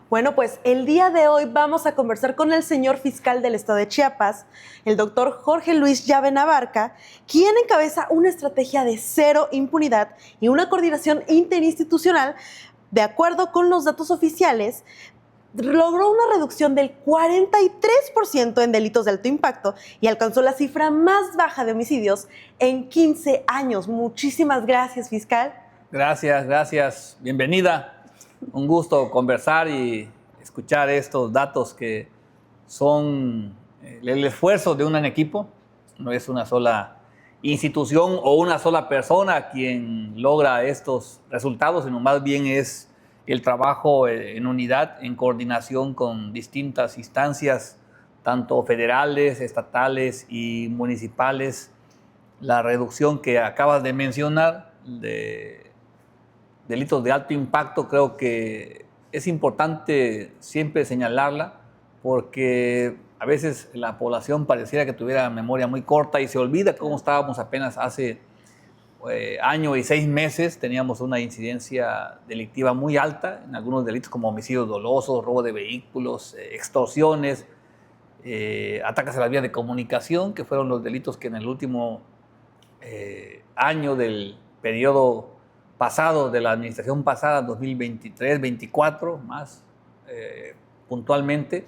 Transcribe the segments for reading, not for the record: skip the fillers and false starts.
Bueno, pues el día de hoy vamos a conversar con el señor fiscal del estado de Chiapas, el doctor Jorge Luis Llave Navarca, quien encabeza una estrategia de cero impunidad y una coordinación interinstitucional. De acuerdo con los datos oficiales, logró una reducción del 43% en delitos de alto impacto y alcanzó la cifra más baja de homicidios en 15 años. Muchísimas gracias, fiscal. Gracias. Bienvenida. Un gusto conversar y escuchar estos datos que son el esfuerzo de un equipo. No es una sola institución o una sola persona quien logra estos resultados, sino más bien es el trabajo en unidad, en coordinación con distintas instancias, tanto federales, estatales y municipales. La reducción que acabas de mencionar de delitos de alto impacto, creo que es importante siempre señalarla porque a veces la población pareciera que tuviera memoria muy corta y se olvida cómo estábamos apenas hace año y 6 meses. Teníamos una incidencia delictiva muy alta en algunos delitos como homicidios dolosos, robo de vehículos, extorsiones, ataques a la vía de comunicación, que fueron los delitos que en el último año del periodo pasado, de la administración pasada, 2023-24, más puntualmente,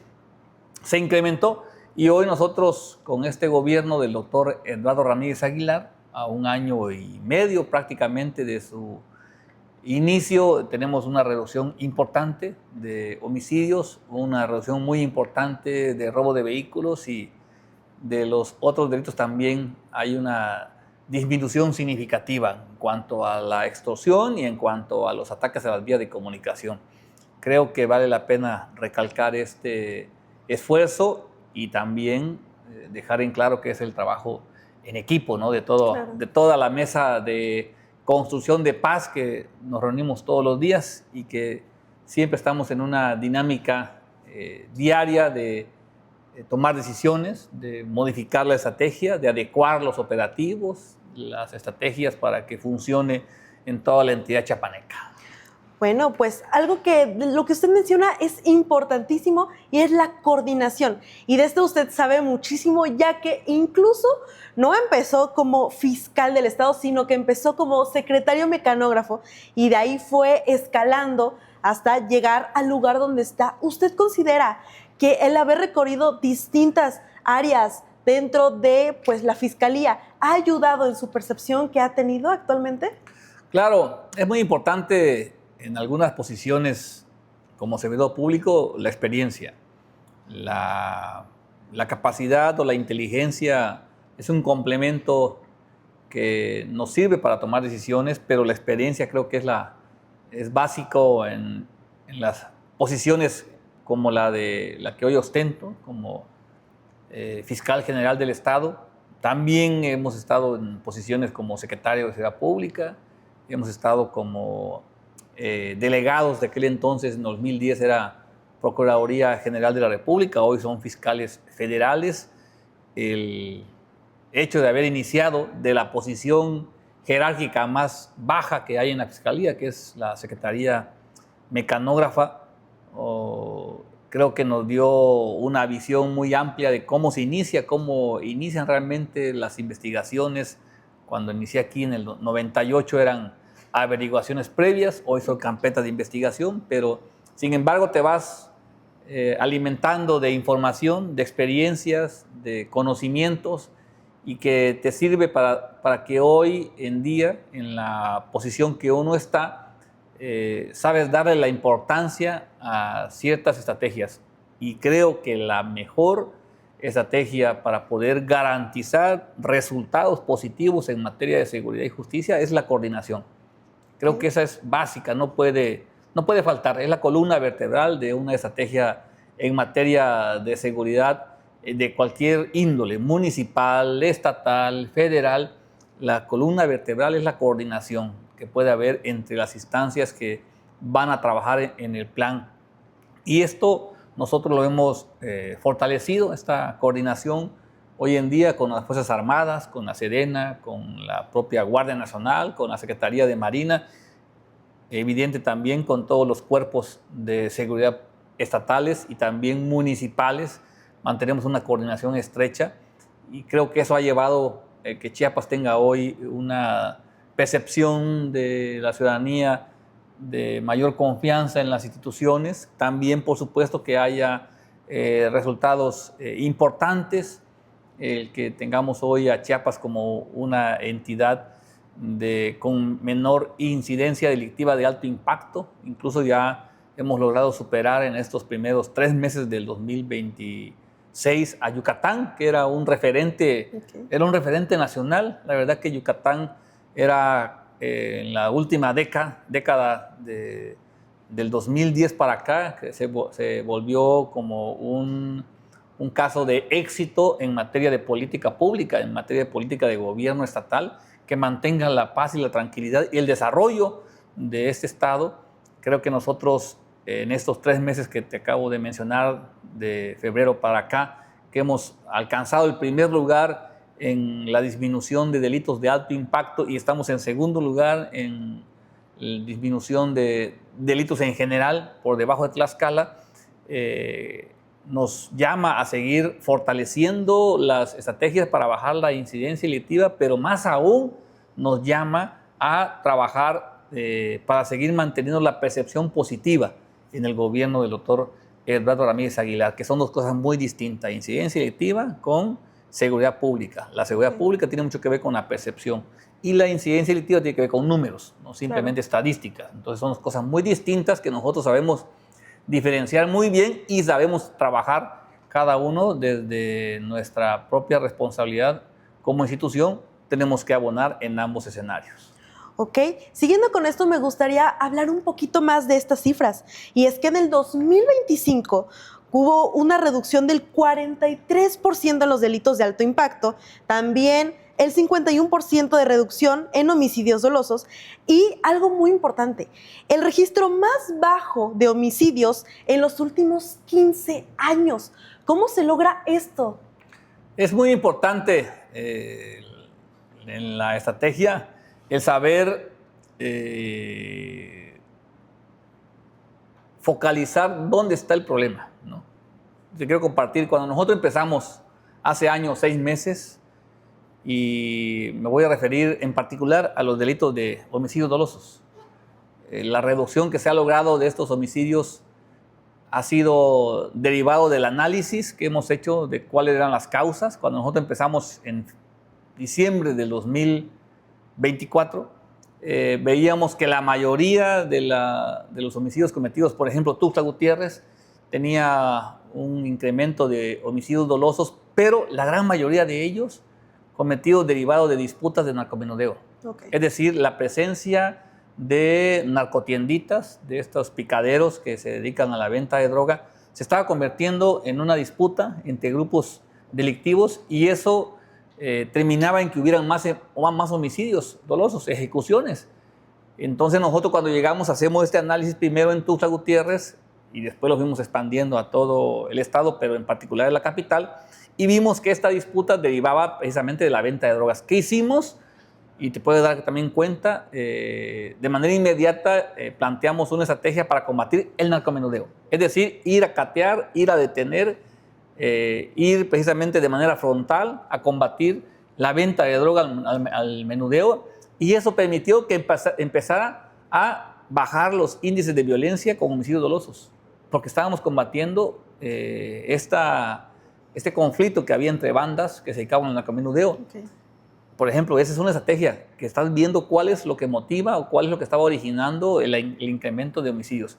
se incrementó. Y hoy nosotros, con este gobierno del doctor Eduardo Ramírez Aguilar, a 1 año y medio prácticamente de su inicio, tenemos una reducción importante de homicidios, una reducción muy importante de robo de vehículos, y de los otros delitos también hay una disminución significativa en cuanto a la extorsión y en cuanto a los ataques a las vías de comunicación. Creo que vale la pena recalcar este esfuerzo y también dejar en claro que es el trabajo en equipo, ¿no? de toda la mesa de construcción de paz, que nos reunimos todos los días y que siempre estamos en una dinámica diaria de tomar decisiones, de modificar la estrategia, de adecuar los operativos, las estrategias para que funcione en toda la entidad chiapaneca. Bueno, pues lo que usted menciona es importantísimo y es la coordinación. Y de esto usted sabe muchísimo, ya que incluso no empezó como fiscal del estado, sino que empezó como secretario mecanógrafo y de ahí fue escalando hasta llegar al lugar donde está. ¿Usted considera que el haber recorrido distintas áreas dentro de la fiscalía ha ayudado en su percepción que ha tenido actualmente? Claro, es muy importante en algunas posiciones como servidor público la experiencia. La capacidad o la inteligencia es un complemento que nos sirve para tomar decisiones, pero la experiencia creo que es básico en las posiciones como la que hoy ostento como fiscal general del Estado. También hemos estado en posiciones como secretario de Seguridad Pública, hemos estado como delegados de aquel entonces, en 2010 era Procuraduría General de la República, hoy son fiscales federales. El hecho de haber iniciado de la posición jerárquica más baja que hay en la Fiscalía, que es la Secretaría Mecanógrafa, creo que nos dio una visión muy amplia de cómo inician realmente las investigaciones. Cuando inicié aquí en el 98 eran averiguaciones previas, hoy son carpetas de investigación, pero sin embargo te vas alimentando de información, de experiencias, de conocimientos, y que te sirve para que hoy en día, en la posición que uno está, sabes darle la importancia a ciertas estrategias. Y creo que la mejor estrategia para poder garantizar resultados positivos en materia de seguridad y justicia es la coordinación. Creo que esa es básica, no puede faltar. Es la columna vertebral de una estrategia en materia de seguridad de cualquier índole, municipal, estatal, federal. La columna vertebral es la coordinación que puede haber entre las instancias que van a trabajar en el plan. Y esto nosotros lo hemos fortalecido, esta coordinación, hoy en día con las Fuerzas Armadas, con la Sedena, con la propia Guardia Nacional, con la Secretaría de Marina, evidente también con todos los cuerpos de seguridad estatales y también municipales mantenemos una coordinación estrecha y creo que eso ha llevado que Chiapas tenga hoy una percepción de la ciudadanía de mayor confianza en las instituciones. También, por supuesto, que haya resultados importantes, el que tengamos hoy a Chiapas como una entidad con menor incidencia delictiva de alto impacto. Incluso ya hemos logrado superar en estos primeros 3 meses del 2026 a Yucatán, que era un referente, era un referente nacional. La verdad que Yucatán era en la última década del 2010 para acá, que se volvió como un caso de éxito en materia de política pública, en materia de política de gobierno estatal, que mantenga la paz y la tranquilidad y el desarrollo de este estado. Creo que nosotros en estos 3 meses que te acabo de mencionar, de febrero para acá, que hemos alcanzado el primer lugar en la disminución de delitos de alto impacto y estamos en segundo lugar en la disminución de delitos en general por debajo de Tlaxcala, nos llama a seguir fortaleciendo las estrategias para bajar la incidencia delictiva, pero más aún nos llama a trabajar para seguir manteniendo la percepción positiva en el gobierno del doctor Eduardo Ramírez Aguilar, que son 2 cosas muy distintas, incidencia delictiva con seguridad pública. La seguridad pública tiene mucho que ver con la percepción y la incidencia delictiva tiene que ver con números, no simplemente estadísticas. Entonces son 2 cosas muy distintas que nosotros sabemos diferenciar muy bien y sabemos trabajar cada uno desde nuestra propia responsabilidad como institución. Tenemos que abonar en ambos escenarios. Ok, siguiendo con esto me gustaría hablar un poquito más de estas cifras. Y es que en el 2025 hubo una reducción del 43% en los delitos de alto impacto, también el 51% de reducción en homicidios dolosos y algo muy importante, el registro más bajo de homicidios en los últimos 15 años. ¿Cómo se logra esto? Es muy importante en la estrategia el saber focalizar dónde está el problema, ¿no? Te quiero compartir, cuando nosotros empezamos hace años, 6 meses, y me voy a referir en particular a los delitos de homicidios dolosos. La reducción que se ha logrado de estos homicidios ha sido derivado del análisis que hemos hecho de cuáles eran las causas. Cuando nosotros empezamos en diciembre del 2024, veíamos que la mayoría de los homicidios cometidos, por ejemplo, Tuxtla Gutiérrez, tenía un incremento de homicidios dolosos, pero la gran mayoría de ellos cometidos derivados de disputas de narcomenudeo. Es decir, la presencia de narcotienditas, de estos picaderos que se dedican a la venta de droga, se estaba convirtiendo en una disputa entre grupos delictivos y eso terminaba en que hubieran más homicidios dolosos, ejecuciones. Entonces nosotros cuando llegamos hacemos este análisis primero en Tuxtla Gutiérrez y después lo fuimos expandiendo a todo el estado, pero en particular en la capital, y vimos que esta disputa derivaba precisamente de la venta de drogas. ¿Qué hicimos? Y te puedes dar también cuenta, de manera inmediata planteamos una estrategia para combatir el narcomenudeo. Es decir, ir a catear, ir a detener, ir precisamente de manera frontal a combatir la venta de droga al menudeo. Y eso permitió que empezara a bajar los índices de violencia con homicidios dolosos, porque estábamos combatiendo este conflicto que había entre bandas que se dedicaban al narcomenudeo. Por ejemplo, esa es una estrategia que estás viendo cuál es lo que motiva o cuál es lo que estaba originando el incremento de homicidios.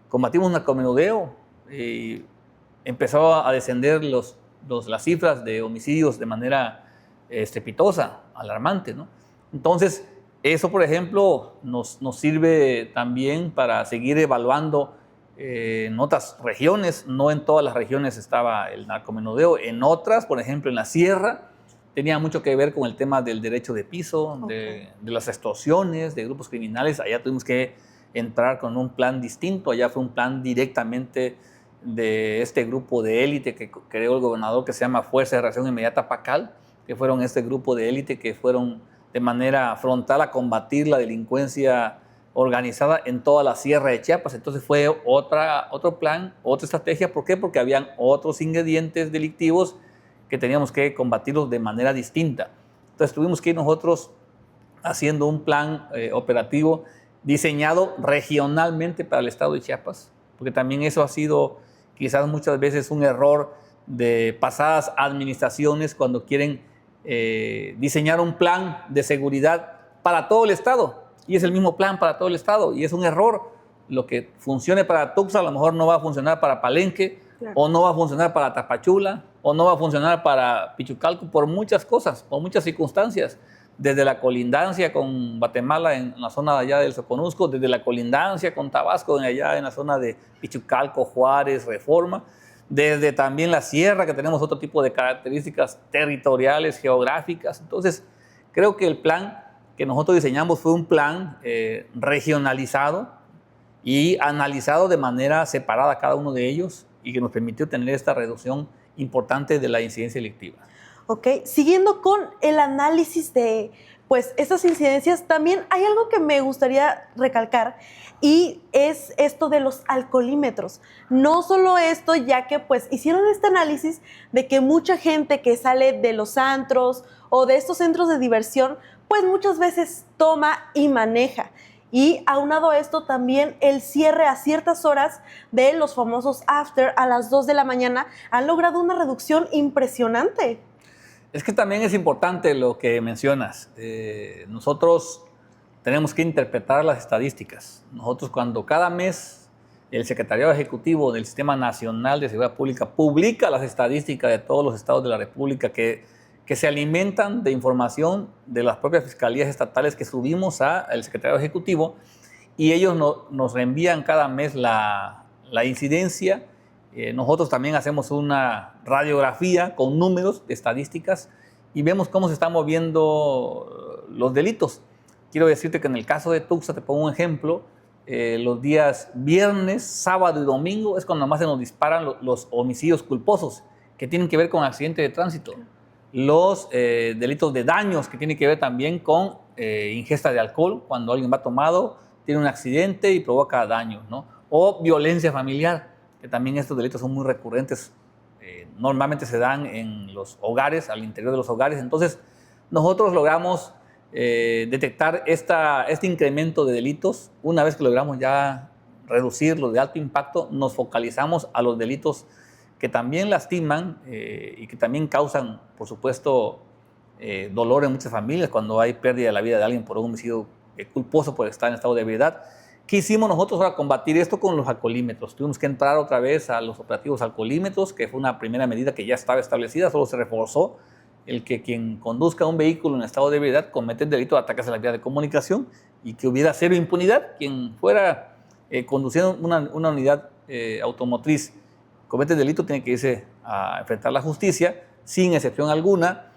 Combatimos narcomenudeo y empezó a descender las cifras de homicidios de manera estrepitosa, alarmante, ¿no? Entonces, eso, por ejemplo, nos sirve también para seguir evaluando en otras regiones. No en todas las regiones estaba el narcomenudeo. En otras, por ejemplo, en la sierra, tenía mucho que ver con el tema del derecho de piso, de las extorsiones, de grupos criminales. Allá tuvimos que entrar con un plan distinto. Allá fue un plan directamente de este grupo de élite que creó el gobernador, que se llama Fuerza de Reacción Inmediata PACAL, que fueron este grupo de élite que fueron de manera frontal a combatir la delincuencia organizada en toda la sierra de Chiapas. Entonces fue otro plan, otra estrategia. ¿Por qué? Porque habían otros ingredientes delictivos que teníamos que combatirlos de manera distinta. Entonces tuvimos que ir nosotros haciendo un plan operativo diseñado regionalmente para el estado de Chiapas, porque también eso ha sido quizás muchas veces un error de pasadas administraciones cuando quieren diseñar un plan de seguridad para todo el estado, y es el mismo plan para todo el estado, y es un error. Lo que funcione para Tuxtla a lo mejor no va a funcionar para Palenque, claro, o no va a funcionar para Tapachula, o no va a funcionar para Pichucalco, por muchas cosas, por muchas circunstancias, desde la colindancia con Guatemala en la zona de allá del Soconusco, desde la colindancia con Tabasco allá en la zona de Pichucalco, Juárez, Reforma, desde también la sierra, que tenemos otro tipo de características territoriales, geográficas. Entonces, creo que el plan que nosotros diseñamos fue un plan regionalizado y analizado de manera separada cada uno de ellos, y que nos permitió tener esta reducción importante de la incidencia delictiva. Ok, siguiendo con el análisis de pues estas incidencias, también hay algo que me gustaría recalcar, y es esto de los alcoholímetros. No solo esto, ya que pues hicieron este análisis de que mucha gente que sale de los antros o de estos centros de diversión, pues muchas veces toma y maneja. Y aunado a esto también el cierre a ciertas horas de los famosos after a las 2 de la mañana han logrado una reducción impresionante. Es que también es importante lo que mencionas. Nosotros tenemos que interpretar las estadísticas. Nosotros, cuando cada mes el Secretariado Ejecutivo del Sistema Nacional de Seguridad Pública publica las estadísticas de todos los estados de la República que se alimentan de información de las propias fiscalías estatales que subimos al Secretariado Ejecutivo, y ellos nos reenvían cada mes la incidencia. Nosotros también hacemos una radiografía con números de estadísticas y vemos cómo se están moviendo los delitos. Quiero decirte que en el caso de Tuxtla, te pongo un ejemplo, los días viernes, sábado y domingo es cuando más se nos disparan los homicidios culposos, que tienen que ver con accidentes de tránsito. Los delitos de daños, que tienen que ver también con ingesta de alcohol, cuando alguien va tomado, tiene un accidente y provoca daños, ¿no? O violencia familiar, que también estos delitos son muy recurrentes, normalmente se dan en los hogares, al interior de los hogares. Entonces, nosotros logramos detectar este incremento de delitos. Una vez que logramos ya reducirlos de alto impacto, nos focalizamos a los delitos que también lastiman y que también causan, por supuesto, dolor en muchas familias cuando hay pérdida de la vida de alguien por un homicidio culposo por estar en estado de ebriedad. ¿Qué hicimos nosotros para combatir esto? Con los alcoholímetros. Tuvimos que entrar otra vez a los operativos alcoholímetros, que fue una primera medida que ya estaba establecida, solo se reforzó el que quien conduzca un vehículo en estado de ebriedad comete el delito de ataques a la vía de comunicación, y que hubiera cero impunidad. Quien fuera conduciendo una unidad automotriz comete el delito, tiene que irse a enfrentar la justicia sin excepción alguna.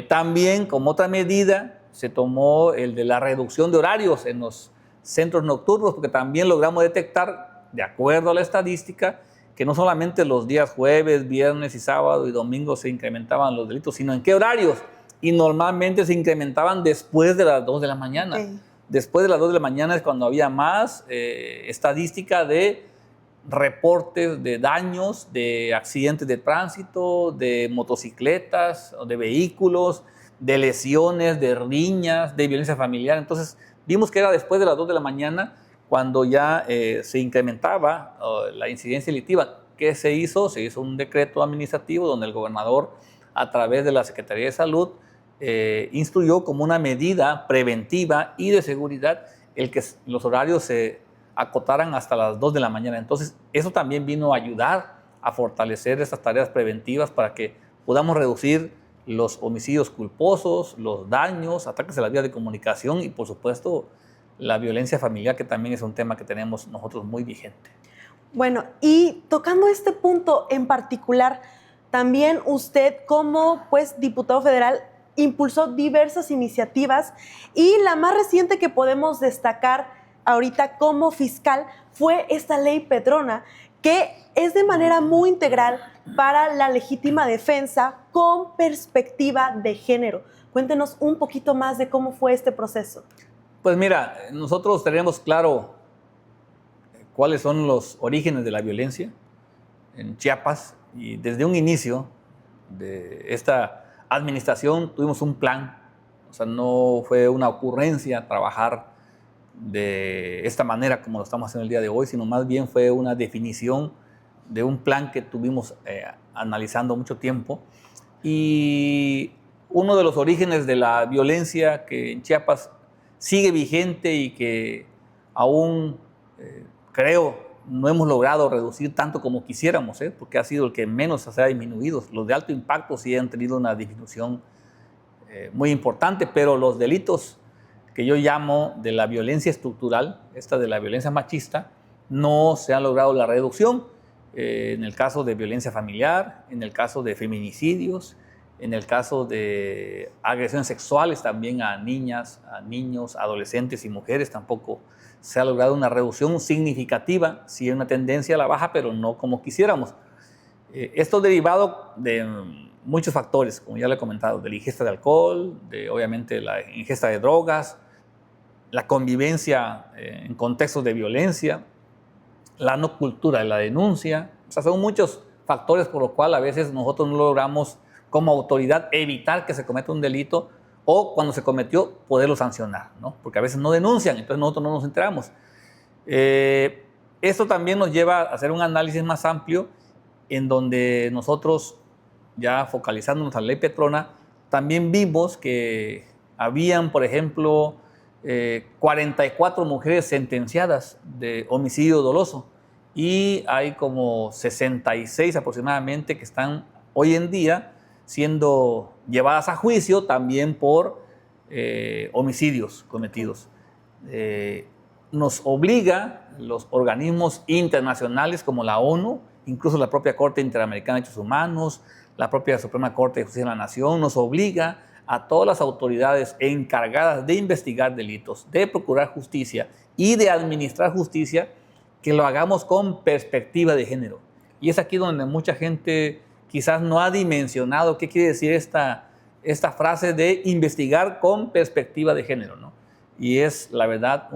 También, como otra medida, se tomó el de la reducción de horarios en los centros nocturnos, porque también logramos detectar, de acuerdo a la estadística, que no solamente los días jueves, viernes y sábado y domingo se incrementaban los delitos, sino en qué horarios. Y normalmente se incrementaban después de las 2 de la mañana. Okay. Después de las 2 de la mañana es cuando había más estadística de reportes de daños, de accidentes de tránsito, de motocicletas, de vehículos, de lesiones, de riñas, de violencia familiar. Entonces vimos que era después de las 2 de la mañana cuando ya se incrementaba la incidencia delictiva. ¿Qué se hizo? Se hizo un decreto administrativo donde el gobernador, a través de la Secretaría de Salud, instruyó como una medida preventiva y de seguridad el que los horarios se acotaran hasta las 2 de la mañana. Entonces, eso también vino a ayudar a fortalecer estas tareas preventivas para que podamos reducir los homicidios culposos, los daños, ataques a la vía de comunicación y, por supuesto, la violencia familiar, que también es un tema que tenemos nosotros muy vigente. Bueno, y tocando este punto en particular, también usted como diputado federal impulsó diversas iniciativas, y la más reciente que podemos destacar ahorita como fiscal fue esta ley Petrona, que es de manera muy integral para la legítima defensa con perspectiva de género. Cuéntenos un poquito más de cómo fue este proceso. Pues mira, nosotros tenemos claro cuáles son los orígenes de la violencia en Chiapas y desde un inicio de esta administración tuvimos un plan, o sea, no fue una ocurrencia trabajar de esta manera como lo estamos haciendo el día de hoy, sino más bien fue una definición de un plan que tuvimos analizando mucho tiempo. Y uno de los orígenes de la violencia que en Chiapas sigue vigente y que aún creo no hemos logrado reducir tanto como quisiéramos, porque ha sido el que menos se ha disminuido. Los de alto impacto sí han tenido una disminución muy importante, pero los delitos que yo llamo de la violencia estructural, esta de la violencia machista, no se ha logrado la reducción. En el caso de violencia familiar, en el caso de feminicidios, en el caso de agresiones sexuales también a niñas, a niños, adolescentes y mujeres, tampoco se ha logrado una reducción significativa. Sí hay una tendencia a la baja, pero no como quisiéramos. Esto derivado de muchos factores, como ya le he comentado, de la ingesta de alcohol, de obviamente la ingesta de drogas, la convivencia en contextos de violencia, la no cultura de la denuncia. O sea, son muchos factores por los cuales a veces nosotros no logramos como autoridad evitar que se cometa un delito o cuando se cometió poderlo sancionar, ¿no? Porque a veces no denuncian, entonces nosotros no nos enteramos. Esto también nos lleva a hacer un análisis más amplio en donde nosotros, ya focalizándonos en la ley Petrona, también vimos que habían, por ejemplo, 44 mujeres sentenciadas de homicidio doloso y hay como 66 aproximadamente que están hoy en día siendo llevadas a juicio también por homicidios cometidos. Nos obliga los organismos internacionales como la ONU, incluso la propia Corte Interamericana de Derechos Humanos, la propia Suprema Corte de Justicia de la Nación, nos obliga a todas las autoridades encargadas de investigar delitos, de procurar justicia y de administrar justicia, que lo hagamos con perspectiva de género. Y es aquí donde mucha gente quizás no ha dimensionado qué quiere decir esta frase de investigar con perspectiva de género, ¿no? Y es, la verdad,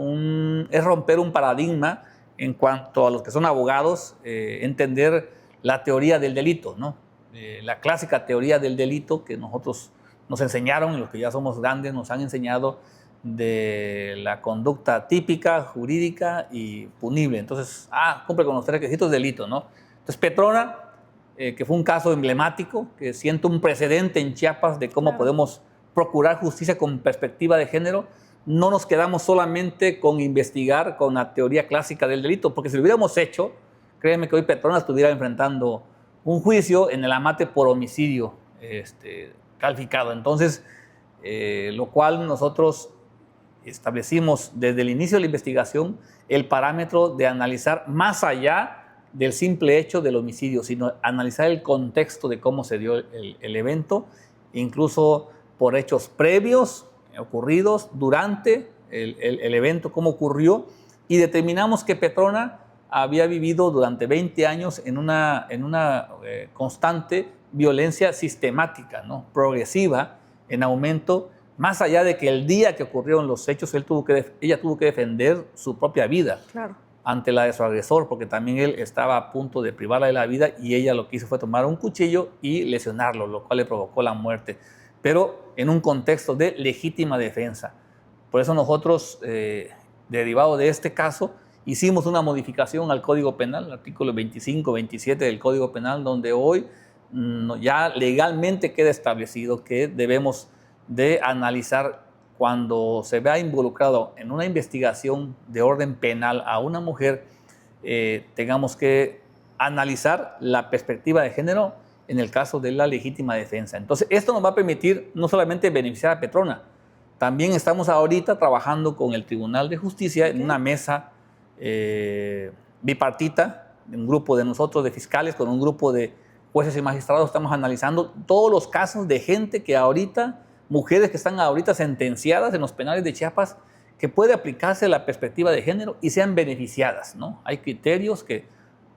es romper un paradigma en cuanto a los que son abogados, entender la teoría del delito, ¿no? La clásica teoría del delito que nosotros nos enseñaron, y los que ya somos grandes nos han enseñado, de la conducta típica, jurídica y punible. Entonces, cumple con los tres requisitos, delito, ¿no? Entonces, Petrona, que fue un caso emblemático, que siente un precedente en Chiapas de cómo podemos procurar justicia con perspectiva de género. No nos quedamos solamente con investigar con la teoría clásica del delito, porque si lo hubiéramos hecho, créeme que hoy Petrona estuviera enfrentando un juicio en el Amate por homicidio calificado. Entonces, lo cual nosotros establecimos desde el inicio de la investigación el parámetro de analizar más allá del simple hecho del homicidio, sino analizar el contexto de cómo se dio el evento, incluso por hechos previos ocurridos durante el evento, cómo ocurrió, y determinamos que Petrona había vivido durante 20 años en una constante violencia sistemática, ¿no? Progresiva, en aumento, más allá de que el día que ocurrieron los hechos ella tuvo que defender su propia vida ante la de su agresor, porque también él estaba a punto de privarla de la vida y ella lo que hizo fue tomar un cuchillo y lesionarlo, lo cual le provocó la muerte, pero en un contexto de legítima defensa. Por eso nosotros, derivado de este caso, hicimos una modificación al Código Penal, el artículo 25, 27 del Código Penal, donde hoy ya legalmente queda establecido que debemos de analizar cuando se vea involucrado en una investigación de orden penal a una mujer, tengamos que analizar la perspectiva de género en el caso de la legítima defensa. Entonces, esto nos va a permitir no solamente beneficiar a Petrona, también estamos ahorita trabajando con el Tribunal de Justicia en una mesa bipartita, un grupo de nosotros de fiscales con un grupo de jueces y magistrados. Estamos analizando todos los casos de gente que ahorita, mujeres que están ahorita sentenciadas en los penales de Chiapas, que puede aplicarse la perspectiva de género y sean beneficiadas, ¿no? Hay criterios que,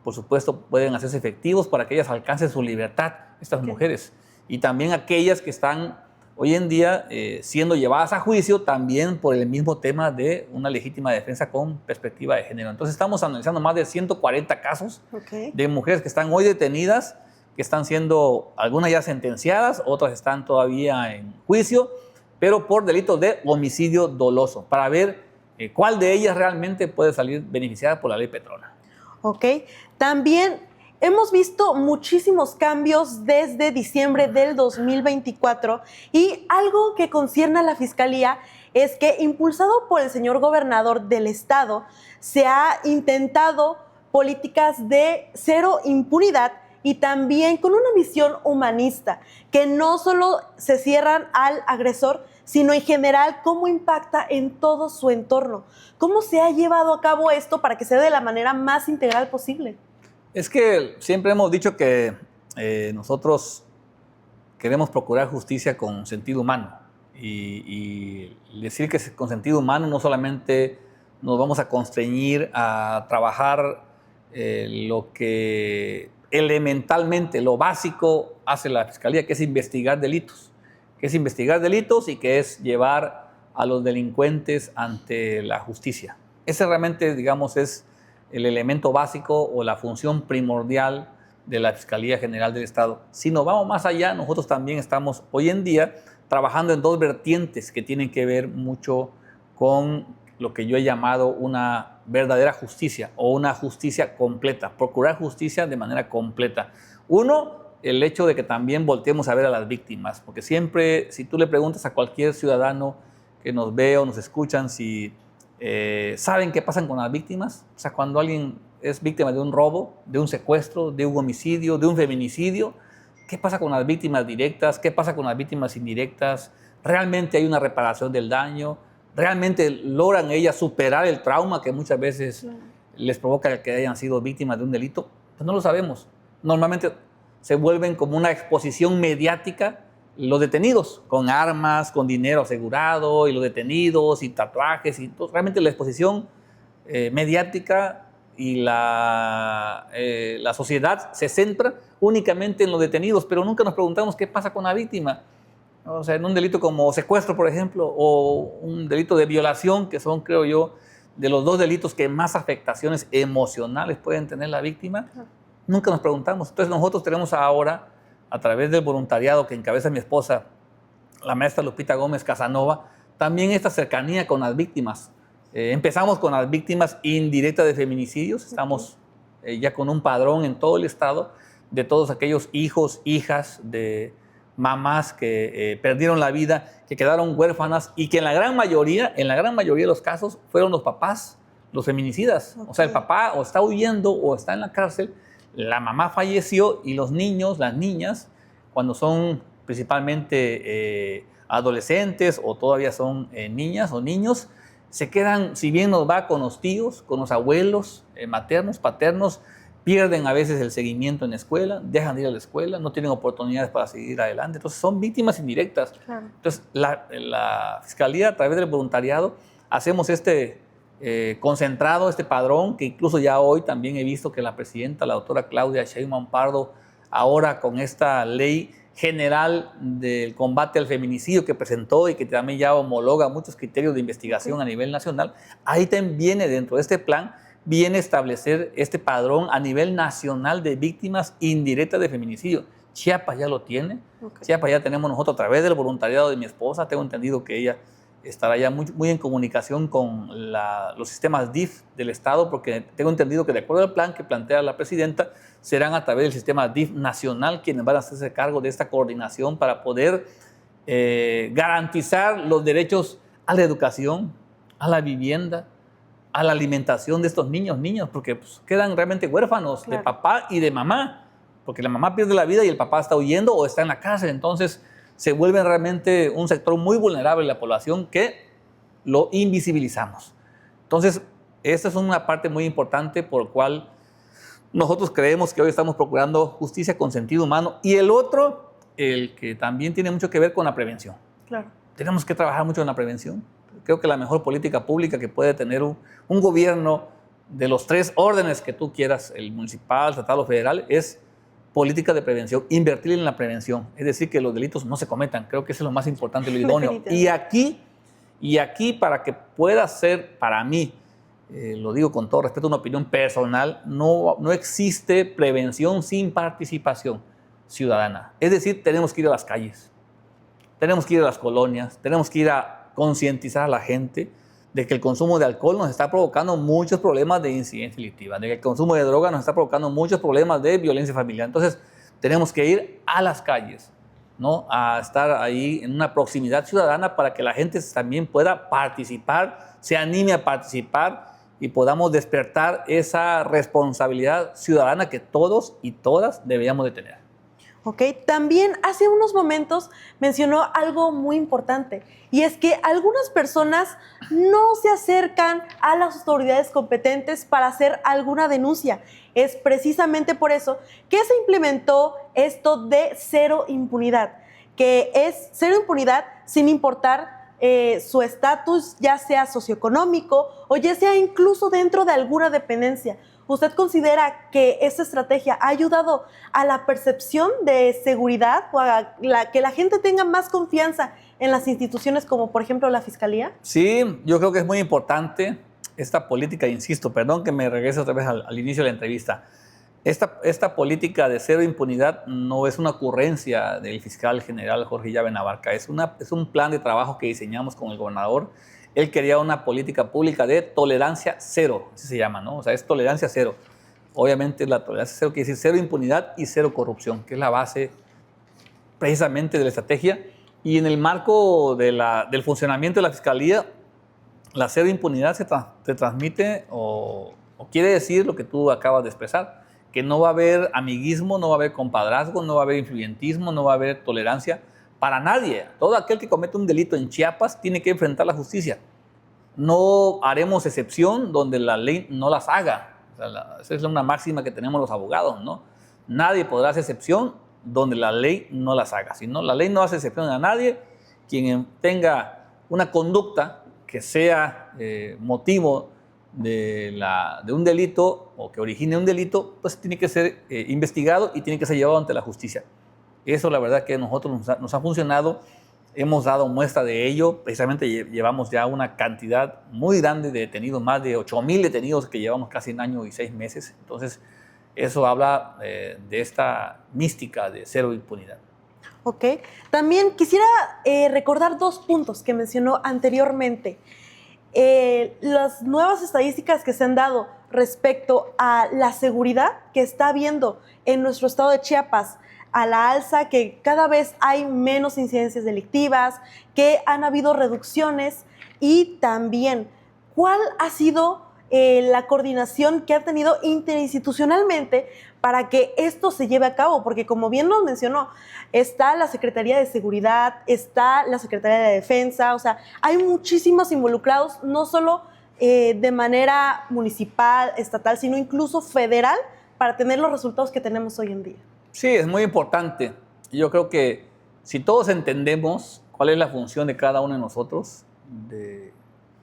por supuesto, pueden hacerse efectivos para que ellas alcancen su libertad, estas mujeres, y también aquellas que están hoy en día siendo llevadas a juicio también por el mismo tema de una legítima defensa con perspectiva de género. Entonces estamos analizando más de 140 casos de mujeres que están hoy detenidas, que están siendo algunas ya sentenciadas, otras están todavía en juicio, pero por delitos de homicidio doloso, para ver cuál de ellas realmente puede salir beneficiada por la ley Petrona. Ok, también hemos visto muchísimos cambios desde diciembre del 2024 y algo que concierne a la Fiscalía es que, impulsado por el señor gobernador del estado, se ha intentado políticas de cero impunidad y también con una visión humanista, que no solo se cierran al agresor, sino en general cómo impacta en todo su entorno. ¿Cómo se ha llevado a cabo esto para que sea de la manera más integral posible? Es que siempre hemos dicho que nosotros queremos procurar justicia con sentido humano. Y decir que con sentido humano no solamente nos vamos a constreñir a trabajar lo que elementalmente, lo básico hace la Fiscalía, que es investigar delitos. Y que es llevar a los delincuentes ante la justicia. Ese realmente, digamos, es el elemento básico o la función primordial de la Fiscalía General del Estado. Si nos vamos más allá, nosotros también estamos hoy en día trabajando en dos vertientes que tienen que ver mucho con lo que yo he llamado una verdadera justicia o una justicia completa, procurar justicia de manera completa. Uno, el hecho de que también volteemos a ver a las víctimas, porque siempre, si tú le preguntas a cualquier ciudadano que nos ve o nos escuchan si saben qué pasan con las víctimas, o sea, cuando alguien es víctima de un robo, de un secuestro, de un homicidio, de un feminicidio, ¿qué pasa con las víctimas directas? ¿Qué pasa con las víctimas indirectas? ¿Realmente hay una reparación del daño? ¿Realmente logran ellas superar el trauma que muchas veces les provoca que hayan sido víctimas de un delito? Pues no lo sabemos. Normalmente se vuelven como una exposición mediática los detenidos, con armas, con dinero asegurado, y los detenidos, y tatuajes, y todo. Realmente la exposición mediática y la sociedad se centra únicamente en los detenidos, pero nunca nos preguntamos qué pasa con la víctima. O sea, en un delito como secuestro, por ejemplo, o un delito de violación, que son, creo yo, de los dos delitos que más afectaciones emocionales pueden tener la víctima, nunca nos preguntamos. Entonces nosotros tenemos ahora, a través del voluntariado que encabeza mi esposa, la maestra Lupita Gómez Casanova, también esta cercanía con las víctimas. Empezamos con las víctimas indirectas de feminicidios. Estamos ya con un padrón en todo el estado de todos aquellos hijos, hijas de mamás que perdieron la vida, que quedaron huérfanas y que en la gran mayoría de los casos fueron los papás, los feminicidas. O sea, el papá o está huyendo o está en la cárcel, la mamá falleció y los niños, las niñas, cuando son principalmente adolescentes o todavía son niñas o niños, se quedan, si bien nos va, con los tíos, con los abuelos maternos, paternos, pierden a veces el seguimiento en la escuela, dejan de ir a la escuela, no tienen oportunidades para seguir adelante. Entonces son víctimas indirectas. Claro. Entonces la Fiscalía, a través del voluntariado, hacemos este concentrado, este padrón, que incluso ya hoy también he visto que la presidenta, la doctora Claudia Sheinbaum Pardo, ahora con esta ley general del combate al feminicidio que presentó y que también ya homologa muchos criterios de investigación a nivel nacional, ahí también viene dentro de este plan, viene a establecer este padrón a nivel nacional de víctimas indirectas de feminicidio. Chiapas ya lo tiene. Chiapas ya tenemos nosotros, a través del voluntariado de mi esposa, tengo entendido que ella estará ya muy en comunicación con los sistemas DIF del Estado, porque tengo entendido que de acuerdo al plan que plantea la presidenta, serán a través del sistema DIF nacional quienes van a hacerse cargo de esta coordinación para poder garantizar los derechos a la educación, a la vivienda, a la alimentación de estos niños, porque pues, quedan realmente huérfanos de papá y de mamá, porque la mamá pierde la vida y el papá está huyendo o está en la cárcel. Entonces se vuelve realmente un sector muy vulnerable de la población que lo invisibilizamos. Entonces, esta es una parte muy importante por la cual nosotros creemos que hoy estamos procurando justicia con sentido humano. Y el otro, el que también tiene mucho que ver con la prevención. Claro. Tenemos que trabajar mucho en la prevención. Creo que la mejor política pública que puede tener un gobierno de los tres órdenes que tú quieras, el municipal, estatal o federal, es políticas de prevención, invertir en la prevención, es decir, que los delitos no se cometan. Creo que eso es lo más importante, lo idóneo. Y aquí, para que pueda ser, para mí, lo digo con todo respeto, una opinión personal, no existe prevención sin participación ciudadana. Es decir, tenemos que ir a las calles, tenemos que ir a las colonias, tenemos que ir a concientizar a la gente de que el consumo de alcohol nos está provocando muchos problemas de incidencia delictiva, de que el consumo de droga nos está provocando muchos problemas de violencia familiar. Entonces, tenemos que ir a las calles, ¿no? A estar ahí en una proximidad ciudadana para que la gente también pueda participar, se anime a participar y podamos despertar esa responsabilidad ciudadana que todos y todas deberíamos de tener. Ok, también hace unos momentos mencionó algo muy importante y es que algunas personas no se acercan a las autoridades competentes para hacer alguna denuncia. Es precisamente por eso que se implementó esto de cero impunidad, que es cero impunidad sin importar su estatus, ya sea socioeconómico o ya sea incluso dentro de alguna dependencia. ¿Usted considera que esta estrategia ha ayudado a la percepción de seguridad o a que la gente tenga más confianza en las instituciones como por ejemplo la Fiscalía? Sí, yo creo que es muy importante esta política, insisto, perdón que me regrese otra vez al inicio de la entrevista. Esta política de cero impunidad no es una ocurrencia del fiscal general Jorge Llave Navarca, es un plan de trabajo que diseñamos con el gobernador. Él quería una política pública de tolerancia cero, así se llama, ¿no? O sea, es tolerancia cero. Obviamente la tolerancia cero quiere decir cero impunidad y cero corrupción, que es la base precisamente de la estrategia. Y en el marco del funcionamiento de la Fiscalía, la cero impunidad se transmite o quiere decir lo que tú acabas de expresar, que no va a haber amiguismo, no va a haber compadrazgo, no va a haber influyentismo, no va a haber tolerancia para nadie. Todo aquel que comete un delito en Chiapas tiene que enfrentar la justicia. No haremos excepción donde la ley no las haga. O sea, esa es una máxima que tenemos los abogados, ¿no? Nadie podrá hacer excepción donde la ley no las haga. Si no, la ley no hace excepción a nadie. Quien tenga una conducta que sea motivo de un delito o que origine un delito, pues tiene que ser investigado y tiene que ser llevado ante la justicia. Eso la verdad que a nosotros nos ha funcionado, hemos dado muestra de ello, precisamente llevamos ya una cantidad muy grande de detenidos, más de 8,000 detenidos que llevamos casi 1 año y 6 meses, entonces eso habla de esta mística de cero impunidad. Ok, también quisiera recordar 2 puntos que mencionó anteriormente. Las nuevas estadísticas que se han dado respecto a la seguridad que está habiendo en nuestro estado de Chiapas, a la alza, que cada vez hay menos incidencias delictivas, que han habido reducciones y también cuál ha sido la coordinación que ha tenido interinstitucionalmente para que esto se lleve a cabo, porque como bien nos mencionó, está la Secretaría de Seguridad, está la Secretaría de Defensa, o sea, hay muchísimos involucrados, no solo de manera municipal, estatal, sino incluso federal, para tener los resultados que tenemos hoy en día. Sí, es muy importante. Yo creo que si todos entendemos cuál es la función de cada uno de nosotros,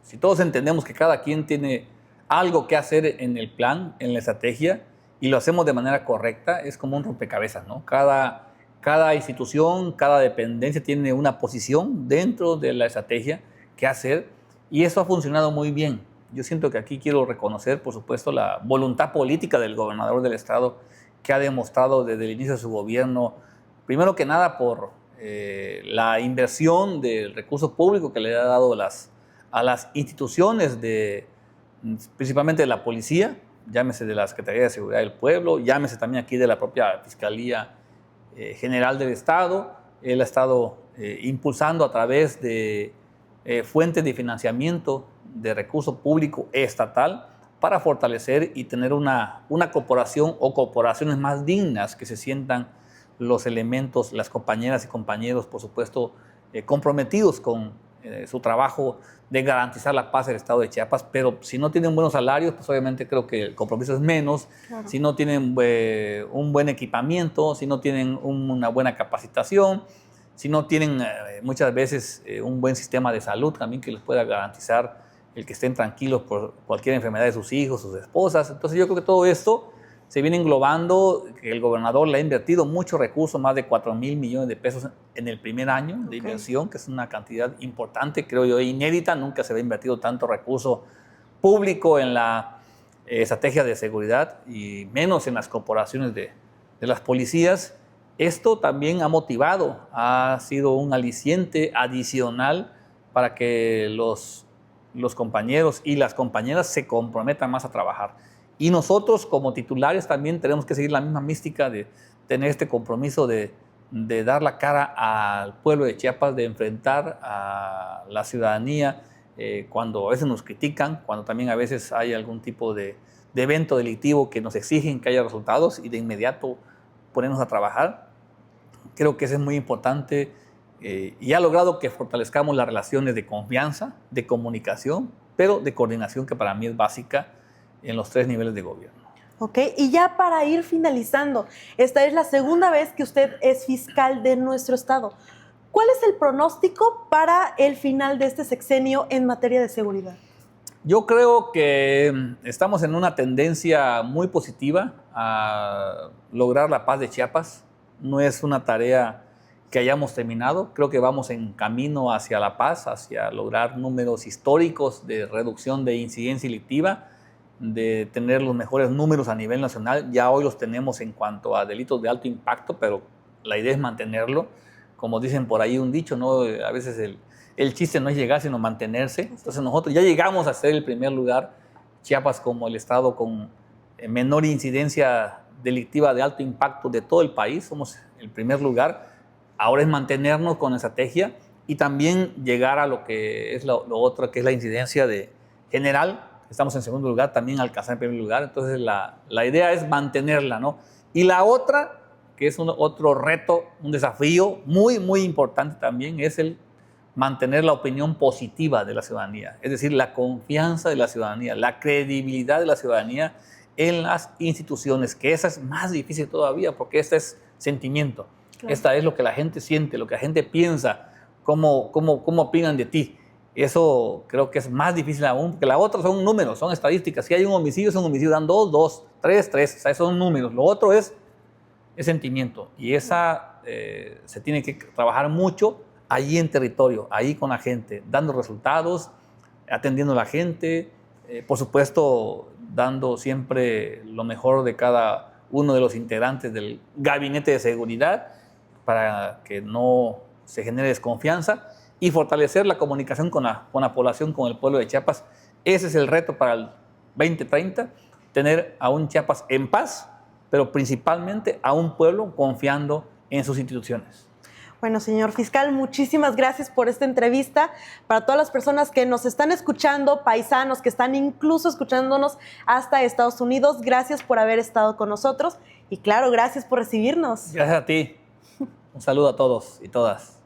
si todos entendemos que cada quien tiene algo que hacer en el plan, en la estrategia, y lo hacemos de manera correcta, es como un rompecabezas, ¿no? Cada institución, cada dependencia tiene una posición dentro de la estrategia que hacer, y eso ha funcionado muy bien. Yo siento que aquí quiero reconocer, por supuesto, la voluntad política del gobernador del estado, que ha demostrado desde el inicio de su gobierno, primero que nada por la inversión del recurso público que le ha dado a las instituciones, principalmente de la policía, llámese de la Secretaría de Seguridad del Pueblo, llámese también aquí de la propia Fiscalía General del Estado. Él ha estado impulsando a través de fuentes de financiamiento de recurso público estatal para fortalecer y tener una corporación o corporaciones más dignas, que se sientan los elementos, las compañeras y compañeros, por supuesto, comprometidos con su trabajo de garantizar la paz del estado de Chiapas, pero si no tienen buenos salarios, pues obviamente creo que el compromiso es menos. Claro. Si no tienen un buen equipamiento, si no tienen una buena capacitación, si no tienen muchas veces un buen sistema de salud también que les pueda garantizar el que estén tranquilos por cualquier enfermedad de sus hijos, sus esposas. Entonces yo creo que todo esto se viene englobando, que el gobernador le ha invertido muchos recursos, más de 4,000 millones de pesos en el primer año de inversión, que es una cantidad importante, creo yo, inédita. Nunca se había invertido tanto recurso público en la estrategia de seguridad y menos en las corporaciones de las policías. Esto también ha motivado, ha sido un aliciente adicional para que los compañeros y las compañeras se comprometan más a trabajar. Y nosotros como titulares también tenemos que seguir la misma mística de tener este compromiso de dar la cara al pueblo de Chiapas, de enfrentar a la ciudadanía cuando a veces nos critican, cuando también a veces hay algún tipo de evento delictivo que nos exigen que haya resultados y de inmediato ponernos a trabajar. Creo que eso es muy importante y ha logrado que fortalezcamos las relaciones de confianza, de comunicación, pero de coordinación, que para mí es básica en los 3 niveles de gobierno. Ok, y ya para ir finalizando, esta es la segunda vez que usted es fiscal de nuestro estado. ¿Cuál es el pronóstico para el final de este sexenio en materia de seguridad? Yo creo que estamos en una tendencia muy positiva a lograr la paz de Chiapas. No es una tarea que hayamos terminado. Creo que vamos en camino hacia la paz, hacia lograr números históricos de reducción de incidencia delictiva, de tener los mejores números a nivel nacional. Ya hoy los tenemos en cuanto a delitos de alto impacto, pero la idea es mantenerlo. Como dicen por ahí un dicho, ¿no? A veces el chiste no es llegar, sino mantenerse. Entonces nosotros ya llegamos a ser el primer lugar, Chiapas como el estado con menor incidencia delictiva de alto impacto de todo el país. Somos el primer lugar. Ahora es mantenernos con la estrategia y también llegar a lo que es lo otro, que es la incidencia general. Estamos en segundo lugar, también alcanzar el primer lugar. Entonces la idea es mantenerla, ¿no? Y la otra, que es otro reto, un desafío muy, muy importante también, es el mantener la opinión positiva de la ciudadanía. Es decir, la confianza de la ciudadanía, la credibilidad de la ciudadanía en las instituciones, que esa es más difícil todavía, porque este es sentimiento. Claro. Esta es lo que la gente siente, lo que la gente piensa, cómo opinan de ti. Eso creo que es más difícil aún, porque la otra son números, son estadísticas. Si hay un homicidio, es un homicidio, dan 2, 2, 3, 3, o sea, esos son números. Lo otro es sentimiento, y esa se tiene que trabajar mucho allí en territorio, ahí con la gente, dando resultados, atendiendo a la gente, por supuesto, dando siempre lo mejor de cada uno de los integrantes del gabinete de seguridad para que no se genere desconfianza y fortalecer la comunicación con la población, con el pueblo de Chiapas. Ese es el reto para el 2030, tener a un Chiapas en paz, pero principalmente a un pueblo confiando en sus instituciones. Bueno, señor fiscal, muchísimas gracias por esta entrevista. Para todas las personas que nos están escuchando, paisanos que están incluso escuchándonos hasta Estados Unidos, gracias por haber estado con nosotros y claro, gracias por recibirnos. Gracias a ti. Un saludo a todos y todas.